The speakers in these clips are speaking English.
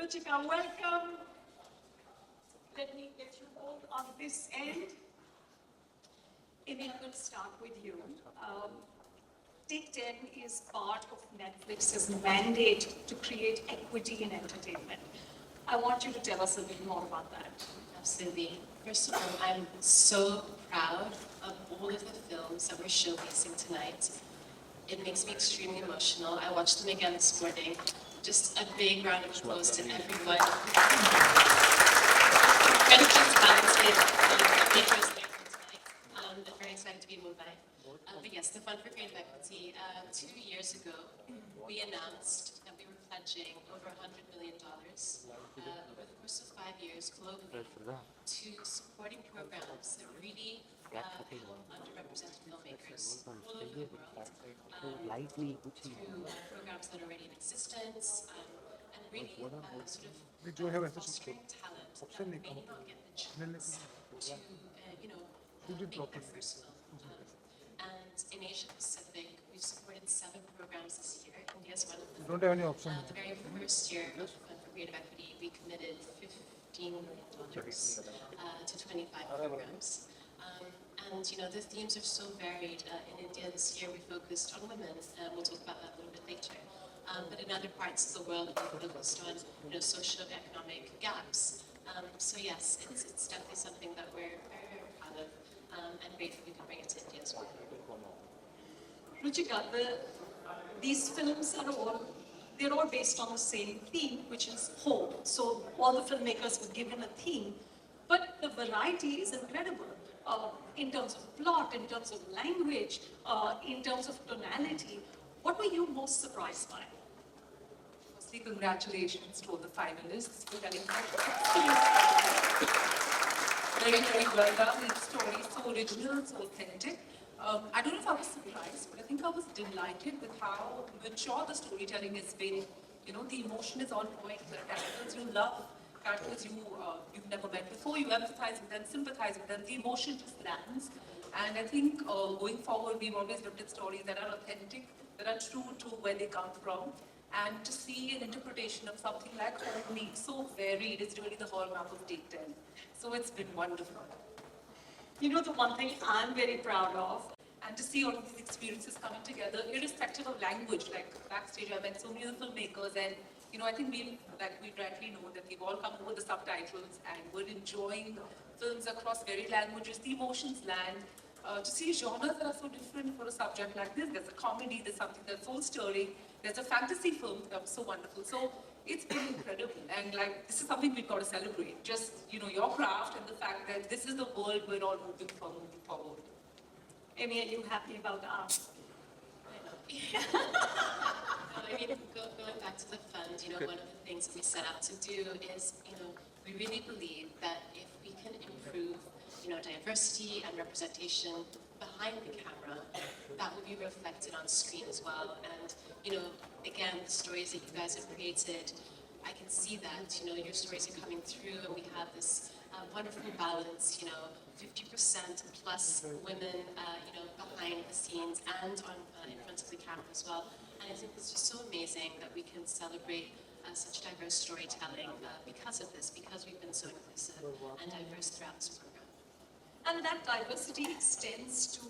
Ruchika, welcome. Let me get you all on this end. Amy, I'm going to start with you. Take 10 is part of Netflix's mandate to create equity in entertainment. I want you to tell us a bit more about that. Absolutely. First of all, I'm so proud of all of the films that we're showcasing tonight. It makes me extremely emotional. I watched them again this morning. Just a big round of applause to everyone. Incredibly talented makers there tonight. I'm very excited to be in Mumbai. But yes, the Fund for Creative Equity. 2 years ago, we announced that we were pledging over $100 million over the course of 5 years globally to supporting programs that really help underrepresented filmmakers all over the world through programs that are already in existence and really sort of fostering talent that may not get the chance to, make their first film. And in Asia Pacific, we've supported 7 programs this year. India is one of them. You don't have any option. The very first year of Fund for Creative Equity, we committed $15 million to 25 programs. The themes are so varied. In India this year, we focused on women. We'll talk about that a little bit later. But in other parts of the world, we focused on socio-economic gaps. So yes, it's definitely something that we're very, very proud of, and grateful we can bring it to India as well. Ruchika, these films they're all based on the same theme, which is hope. So all the filmmakers were given a theme, but the variety is incredible in terms of plot, in terms of language, in terms of tonality. What were you most surprised by? Firstly, congratulations to all the finalists for telling very, very well done. The story is so original, so authentic. I don't know if I was surprised, but I think I was delighted with how mature the storytelling has been. The emotion is on point. The characters you love, characters you've never met before, you empathize with them, sympathize with them. The emotion just lands. And I think going forward, we've always looked at stories that are authentic, that are true to where they come from. And to see an interpretation of something like Homely, so varied, is really the hallmark of Take 10. So it's been wonderful. The one thing I'm very proud of, and to see all of these experiences coming together, irrespective of language, like backstage, I met so many of the filmmakers, and I think we rightly know that we've all come over the subtitles and we're enjoying films across varied languages. The emotions land. To see genres that are so different for a subject like this. There's a comedy, there's something that's soul stirring, there's a fantasy film that was so wonderful. So it's been incredible, and this is something we've got to celebrate. Just your craft and the fact that this is the world we're all moving forward. Amy, are you happy about the art? Going back to the fund, one of the things that we set out to do is, we really believe that if we can improve, diversity and representation behind the camera, that will be reflected on screen as well. And, again, the stories that you guys have created, I can see that, your stories are coming through, and we have this wonderful balance, 50% plus women, behind the scenes and in front of the camera as well. And I think it's just so amazing that we can celebrate such diverse storytelling because of this, because we've been so inclusive and diverse throughout this program. And that diversity extends to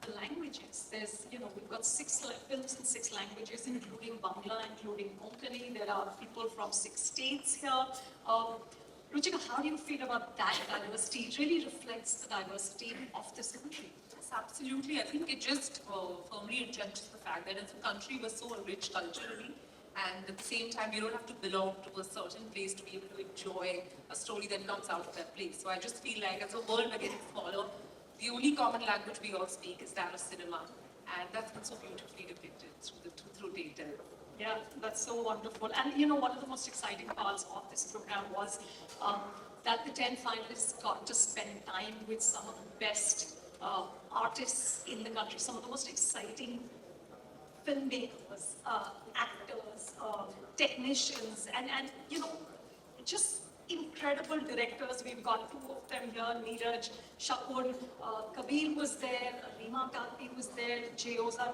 the languages. There's, we've got 6 films in 6 languages, including Bangla, including Konkani. There are people from 6 states here. Ruchika, how do you feel about that diversity? It really reflects the diversity of this country. Yes, absolutely. I think it just firmly entrenches the fact that as a country we're so rich culturally, and at the same time you don't have to belong to a certain place to be able to enjoy a story that comes out of that place. So I just feel like as a world we're getting smaller, the only common language we all speak is that of cinema, and that's been so beautifully depicted through Take 10. Yeah, that's so wonderful. And one of the most exciting parts of this program was that the 10 finalists got to spend time with some of the best artists in the country, some of the most exciting filmmakers, actors, technicians, and just incredible directors. We've got 2 of them here, Neeraj, Shakur, Kabir was there, Rima Kanti was there, Jay Ozar.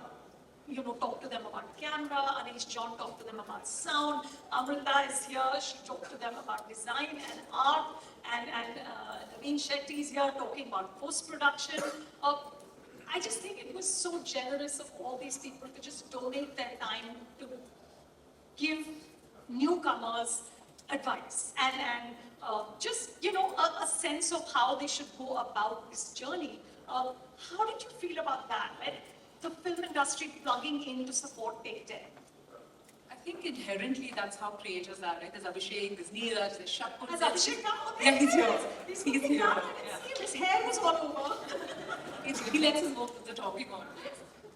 talk to them about camera. Anish John talked to them about sound. Amrita is here. She talked to them about design and art. And Naveen Shetty is here talking about post-production. I just think it was so generous of all these people to just donate their time to give newcomers advice and just, a sense of how they should go about this journey. How did you feel about that? Like the film industry plugging in to support Take 10? I think inherently that's how creators are, right? There's Abhishek, there's Neeraj, there's Shakun. Has Abhishek come? Yeah, he's here. He's He's looking here. down. I didn't see him. His hair was all over. He lets us know the talking on.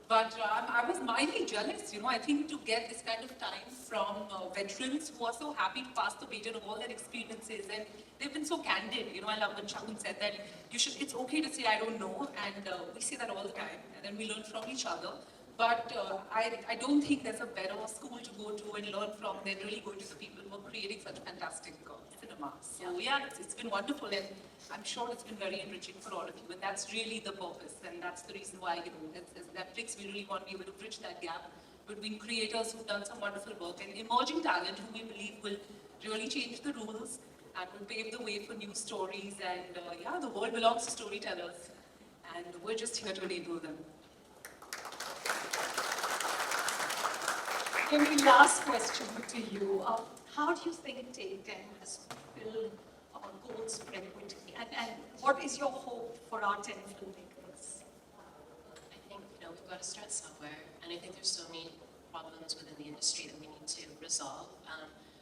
But I was mildly jealous, I think to get this kind of time from veterans who are so happy to pass the baton of all their experiences, and they've been so candid. I love when Shakun said that it's okay to say I don't know, and we say that all the time, and then we learn from each other. But I don't think there's a better school to go to and learn from than really going to the people who are creating such fantastic cinema. So yeah, it's been wonderful, and I'm sure it's been very enriching for all of you, and that's really the purpose, and that's the reason why, as Netflix, we really want to be able to bridge that gap between creators who've done some wonderful work and emerging talent who we believe will really change the rules and will pave the way for new stories. And yeah, the world belongs to storytellers, and we're just here to enable them. Amy, last question to you. How do you think Take 10 has fulfilled goals for equity? And what is your hope for our 10 filmmakers? I think, we've got to start somewhere, and I think there's so many problems within the industry that we need to resolve.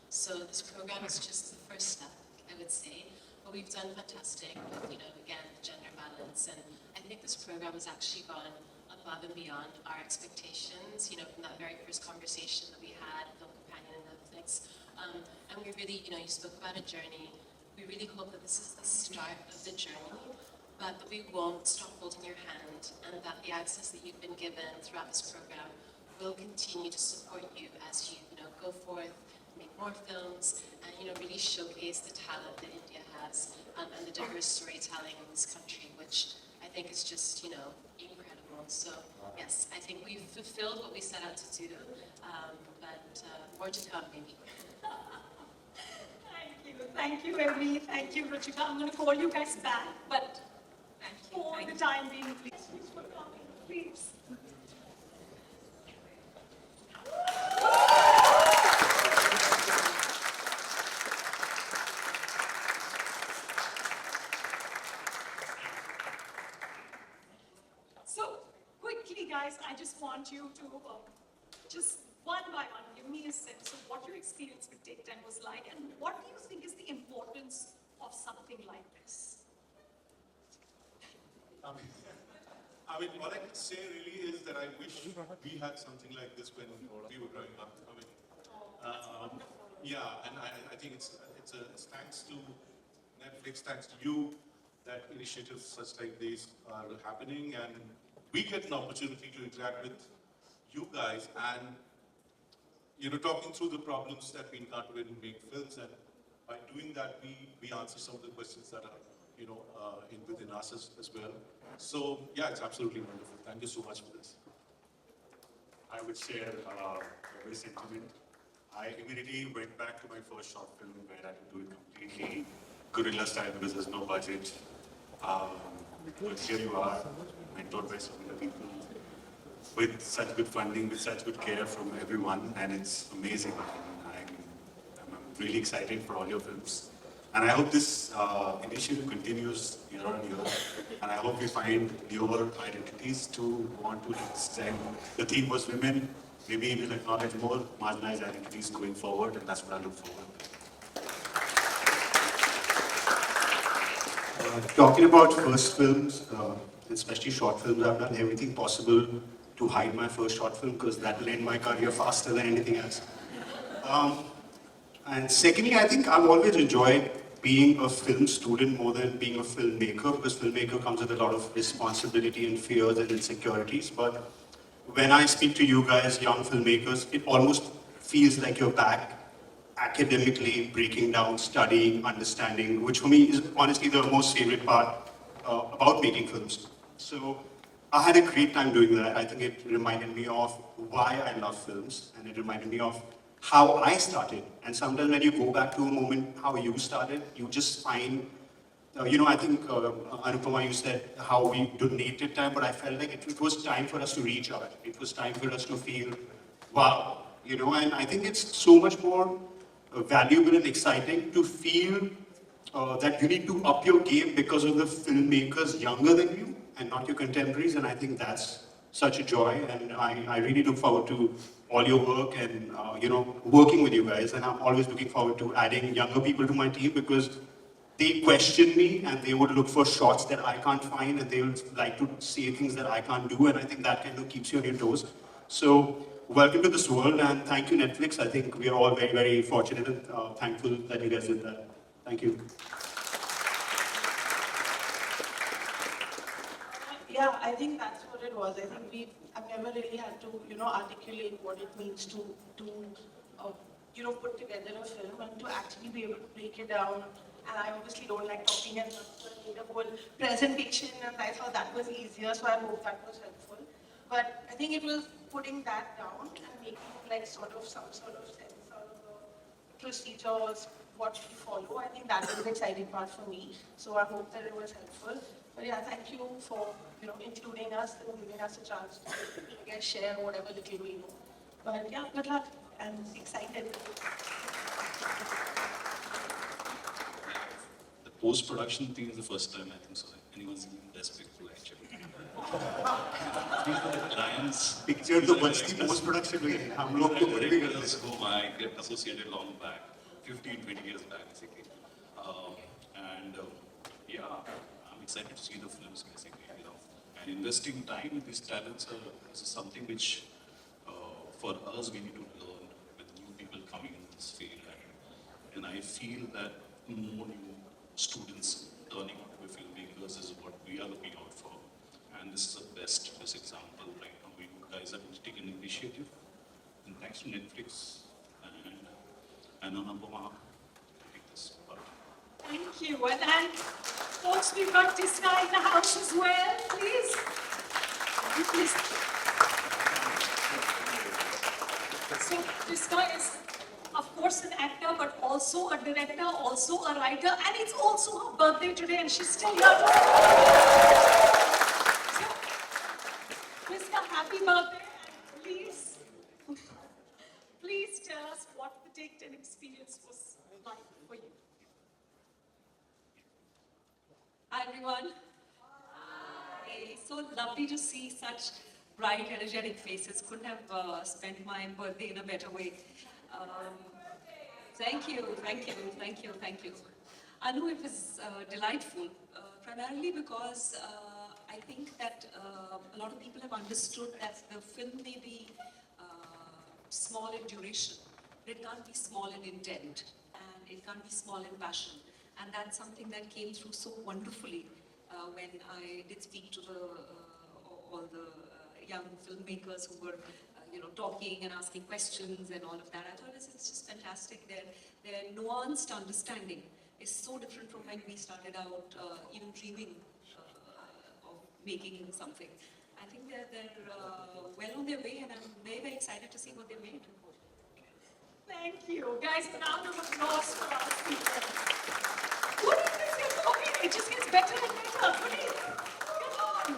So this program is just the first step, I would say. But we've done fantastic with, again, gender balance, and I think this program has actually gone above and beyond our expectations, from that very first conversation that we had, Film Companion and Netflix. And we really, you spoke about a journey. We really hope that this is the start of the journey, but that we won't stop holding your hand, and that the access that you've been given throughout this program will continue to support you as you, go forth, make more films, and, really showcase the talent that India has, and the diverse storytelling in this country, which I think is just, incredible. So, yes, I think we've fulfilled what we set out to do, but more to come, maybe. Thank you, Amy. Thank you, Ruchika. I'm going to call you guys back, but for the time being, please for coming, please. So, quickly, guys, I just want you to just one by one give me a sense of what your experience with Take 10 was like, and what do you think is the importance of something like this? What I can say really is that I wish we had something like this when we were growing up. Yeah, and I think it's thanks to Netflix, thanks to you, that initiatives such like these are happening, and we get an opportunity to interact with you guys and talking through the problems that we encounter when we make films, and by doing that, we answer some of the questions that are, within us as well. So, yeah, it's absolutely wonderful. Thank you so much for this. I would share every sentiment. I immediately went back to my first short film where I could do it completely guerrilla style because there's no budget. But here you are, mentored by so many people, with such good funding, with such good care from everyone, and it's amazing. I'm really excited for all your films. And I hope this initiative continues year on year, and I hope we find newer identities to want to extend. The theme was women. Maybe we'll acknowledge more marginalized identities going forward, and that's what I look forward to. Talking about first films, especially short films, I've done everything possible to hide my first short film because that will end my career faster than anything else. And secondly, I think I've always enjoyed being a film student more than being a filmmaker, because filmmaker comes with a lot of responsibility and fears and insecurities. But when I speak to you guys, young filmmakers, it almost feels like you're back academically breaking down, studying, understanding, which for me is honestly the most favorite part about making films. So I had a great time doing that. I think it reminded me of why I love films, and it reminded me of how I started. And sometimes when you go back to a moment how you started, you just find, I think Anupama, you said how we donated time, but I felt like it was time for us to reach out. It was time for us to feel, wow, and I think it's so much more valuable and exciting to feel that you need to up your game because of the filmmakers younger than you and not your contemporaries, and I think that's such a joy, and I really look forward to all your work and working with you guys, and I'm always looking forward to adding younger people to my team because they question me and they would look for shots that I can't find and they would like to say things that I can't do, and I think that kind of keeps you on your toes. So welcome to this world and thank you Netflix. I think we are all very, very fortunate and thankful that you guys did that. Thank you. Yeah, I think that's what it was. I think I've never really had to, articulate what it means to put together a film and to actually be able to break it down. And I obviously don't like talking and need a whole presentation, and I thought that was easier, so I hope that was helpful. But I think it was putting that down and making like some sort of sense out of the procedures, what we follow. I think that was the exciting part for me. So I hope that it was helpful. But yeah, thank you for including us and giving us a chance to share whatever little we know. But yeah, good luck. I'm excited. The post-production thing is the first time I think so anyone's been respectful actually. Giants. Picture the bachti post-production में हम लोग तो बड़े भी करते हैं. Whom I get associated long back, 15, 20 years back basically. Yeah, I'm excited to see the films basically, and investing time in these talents is something which for us we need to learn with new people coming in this field, and I feel that more new students turning out to be filmmakers is what we are looking out for, and this is the best example right now. We guys have taken initiative, and thanks to Netflix and Anupama to take this part. Thank you. And folks, we've got this guy in the house as well, please. Please. So this guy is, of course, an actor, but also a director, also a writer, and it's also her birthday today, and she's still here. So, Priska, happy birthday, and please tell us what the Take 10 experience was like for you. Hi everyone. Hi. So lovely to see such bright, energetic faces. Couldn't have spent my birthday in a better way. Thank you. Anu, it was delightful, primarily because I think that a lot of people have understood that the film may be small in duration, but it can't be small in intent, and it can't be small in passion. And that's something that came through so wonderfully when I did speak to all the young filmmakers who were, talking and asking questions and all of that. I thought it's just fantastic. Their nuanced understanding is so different from when we started out, even dreaming of making something. I think they're well on their way, and I'm very, very excited to see what they made. Thank you. Guys, a round of applause for our speakers. What is this? Okay, it just gets better and better. Please, come on.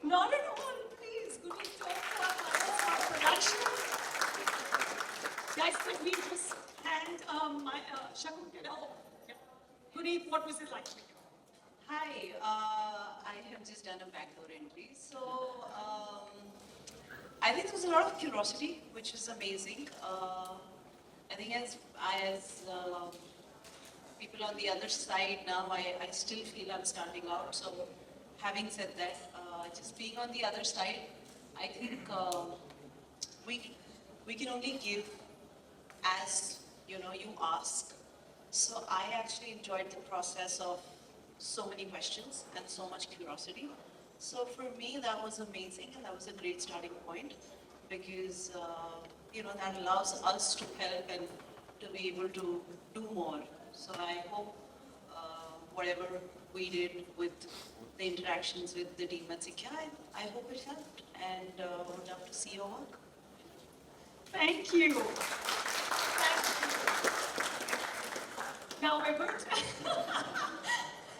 Not at all, please. Good to talk to our production. Guys, could we just hand Shakuntala? Puneet, what was it like for you? Hi, I have just done a backdoor entry. So, I think there was a lot of curiosity, which is amazing. I think as people on the other side now, I still feel I'm starting out. So, having said that, just being on the other side, I think we can only give as you ask. So I actually enjoyed the process of so many questions and so much curiosity. So for me, that was amazing, and that was a great starting point because that allows us to help and to be able to do more. So I hope whatever we did with the interactions with the team at Sikya, I hope it helped, and would love to see your work. Thank you. Thank you. Now we're going to...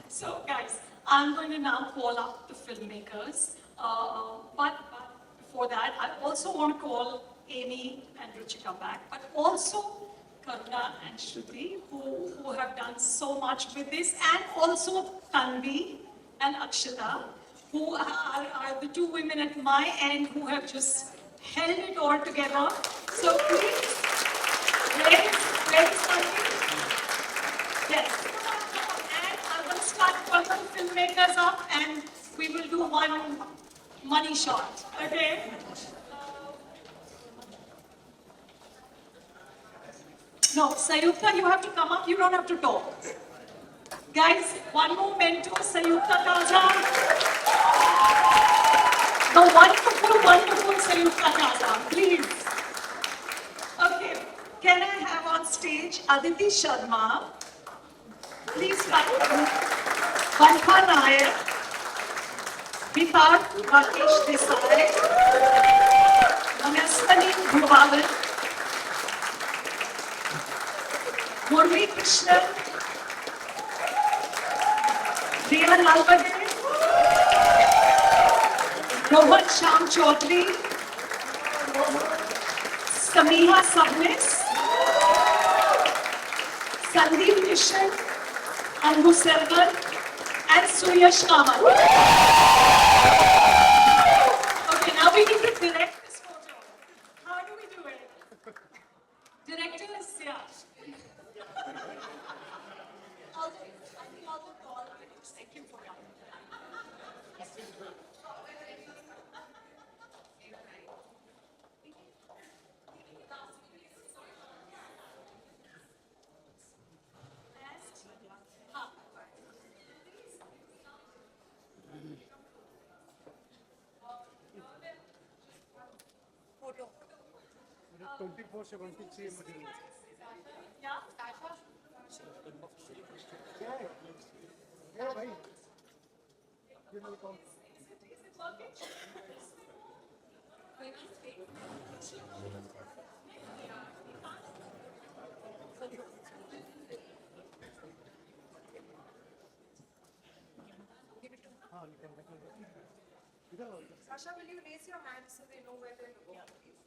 So guys, I'm going to now call up the filmmakers. But before that, I also want to call Amy and Ruchika back, but also Karuna and Shruti, who have done so much with this, and also Tanvi and Akshata, who are the two women at my end who have just held it all together. So please, where is Tanvi? Yes. And I'm going to start calling the filmmakers up, and we will do one money shot. Okay? No, Sayukta, you have to come up. You don't have to talk. Guys, one more mentor, Sayukta Kaza. The wonderful Sayukta Kaza, please. Okay, can I have on stage Aditi Sharma? Please welcome Vanka Nair, Vitar Rakesh Desai, Manaswani Bhuvavan, Murli Krishnan, Riya Lalbade, Rohan Sham Chaudhary, Samiha Sabnis, Sandeep Kishan, Anbu Selvan, and Suyash Kamal. Okay, now we need to direct this photo. How do we do it? Directors, yeah. I think I'll do all of it. Thank you for coming. Photo. 24/7 same material. Yeah? Yeah, right. Give me a call. Is it working? Sasha, will you raise your hand so they know where they're going, please?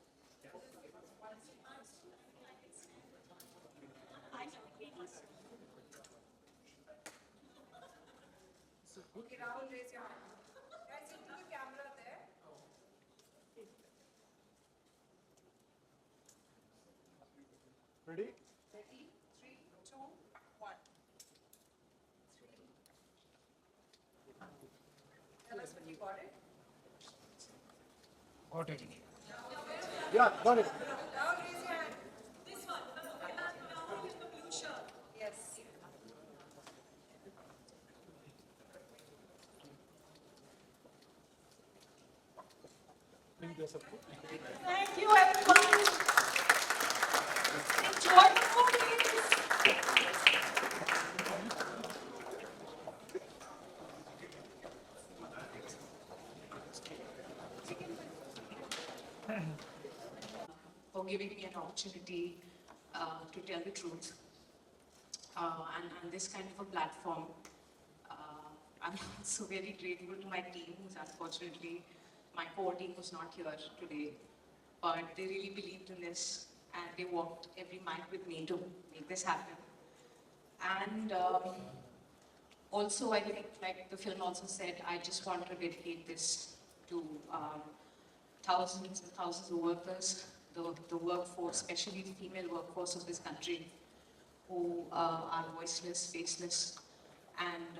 Okay, Rahul, raise your hand. Guys, into the camera there. Ready? Ready? 3, 2, 1. Tell us when you got it. Got it. Yeah, got it. Rahul, raise your hand. This one, the now with the blue shirt. Yes. Thank you, everyone. Enjoy the movies. For giving me an opportunity to tell the truth and this kind of a platform. I'm also very grateful to my team, who's unfortunately my core team was not here today, but they really believed in this and they walked every mile with me to make this happen. And also, I think, like the film also said, I just want to dedicate this to thousands and thousands of workers, the workforce, especially the female workforce of this country, who are voiceless, faceless, and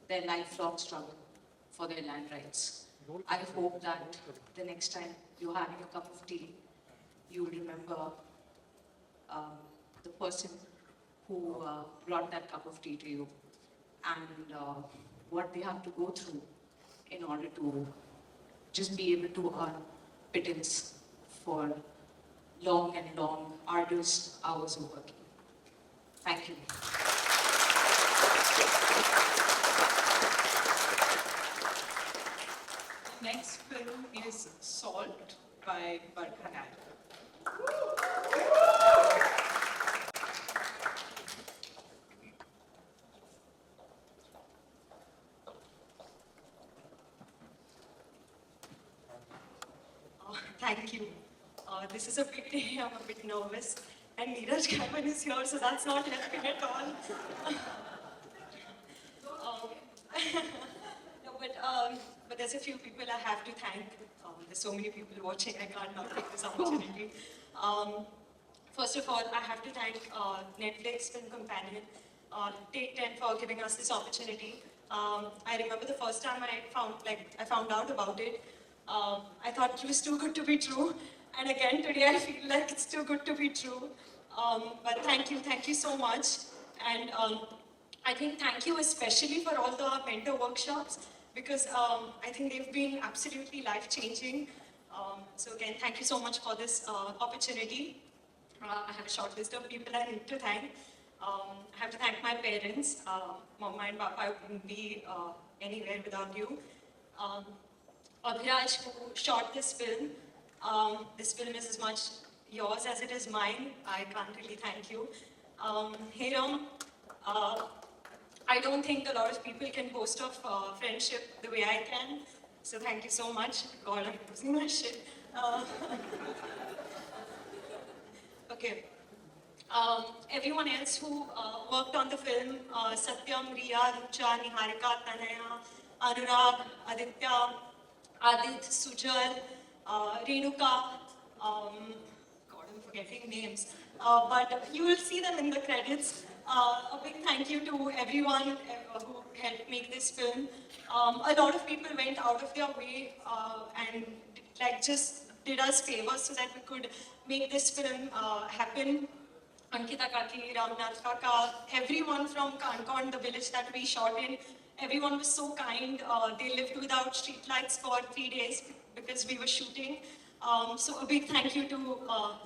their lifelong struggle for their land rights. I hope that the next time you're having a cup of tea, you'll remember the person who brought that cup of tea to you and what they have to go through in order to just be able to earn pittance for long and long, arduous hours of working. Thank you. Next film is Salt by Barkhanal. Thank you. This is a big day, I'm a bit nervous. And Neeraj Gaiman is here, so that's not helping at all. Um, no, but there's a few people I have to thank. There's so many people watching, I can't not take this opportunity. First of all, I have to thank Netflix Film Companion, Take 10 for giving us this opportunity. I remember the first time I found out about it. I thought it was too good to be true. And again, today I feel like it's too good to be true. But thank you so much. And I think thank you especially for all the mentor workshops, because I think they've been absolutely life-changing. So again, thank you so much for this opportunity. I have a short list of people I need to thank. I have to thank my parents. Mama and Papa wouldn't be anywhere without you. Abhiraj, who shot this film. This film is as much yours as it is mine. I can't really thank you. Hiram, I don't think a lot of people can boast of friendship the way I can. So thank you so much. God, I'm losing my shit. Okay. Everyone else who worked on the film, Satyam, Riya, Rucha, Niharika, Tanaya, Anurag, Aditya, Adit, Sujal, Renuka, God, I'm forgetting names, but you will see them in the credits. A big thank you to everyone who helped make this film. A lot of people went out of their way and just did us favors so that we could make this film happen. Ankita Kaki, Ramnath Kaka, everyone from Kankan, the village that we shot in, everyone was so kind. They lived without streetlights for 3 days because we were shooting. So a big thank you to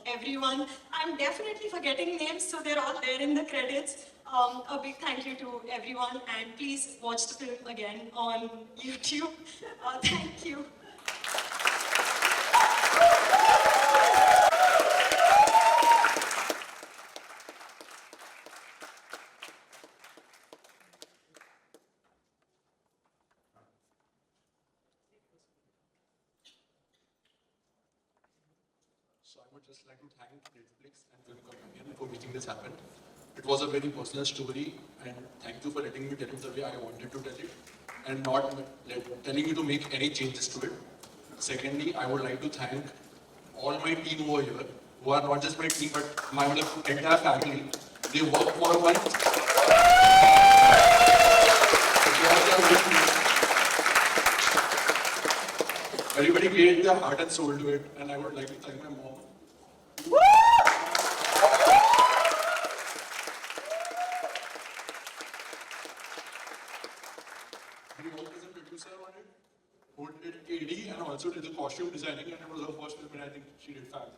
everyone. I'm definitely forgetting names, so they're all there in the credits. A big thank you to everyone, and please watch the film again on YouTube. Thank you. So I would just like to thank Netflix and Film Companion for making this happen. It was a very personal story, and thank you for letting me tell it the way I wanted to tell it, and not telling you to make any changes to it. Secondly, I would like to thank all my team over here, who are not just my team, but my entire family. They work for one. Everybody gave their heart and soul to it, and I would like to thank my mom. He worked as a producer on it, who did AD and also did the costume designing, and it was her first film, and I think she did fab.